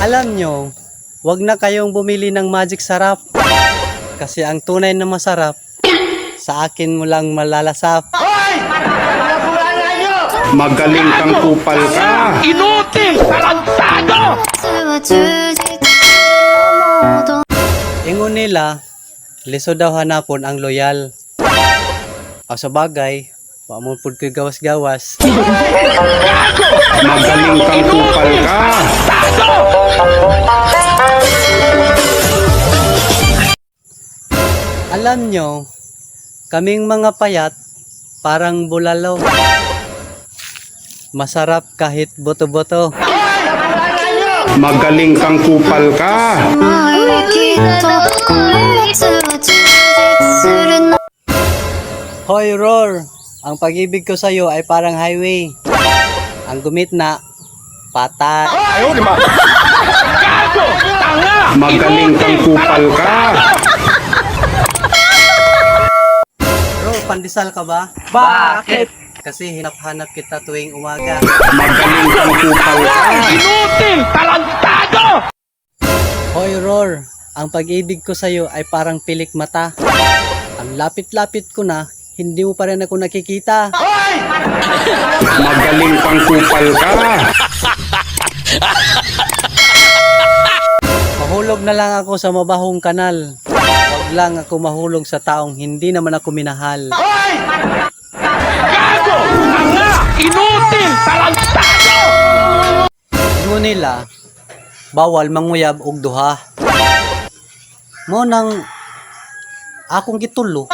Alam nyo, wag na kayong bumili ng magic sarap. Kasi ang tunay na masarap, sa akin mo lang malalasap. Magaling kang kupal ka. Inutil! Tarantado! Ingon nila, liso daw hanapon ang loyal. O sa bagay, wamon pud ko'y gawas-gawas. Magaling kang kupal ka. Alam nyo, kaming mga payat, parang bulalo. Masarap kahit boto-boto. Magaling kang kupal ka. Hoy Roar, ang pag-ibig ko sa'yo ay parang highway. Ang gumitna, patay. Magaling kang kupal ka. Bro, pandesal ka ba? Bakit? Kasi hinap-hanap kita tuwing umaga. Magaling kang kupal ka. Inutil! Tarantado! Hoy Roar, ang pag-ibig ko sa'yo ay parang pilik mata. Ang lapit-lapit ko na, hindi mo pa rin ako nakikita. Magaling kang kupal ka. Mahulog na lang ako sa mabahong kanal. Huwag lang ako mahulog sa taong hindi naman ako minahal. Gago! Tanga! Inutil! Tarantado! Ingon nila, bawal manguyab og duha. Mo nang akong gitulo.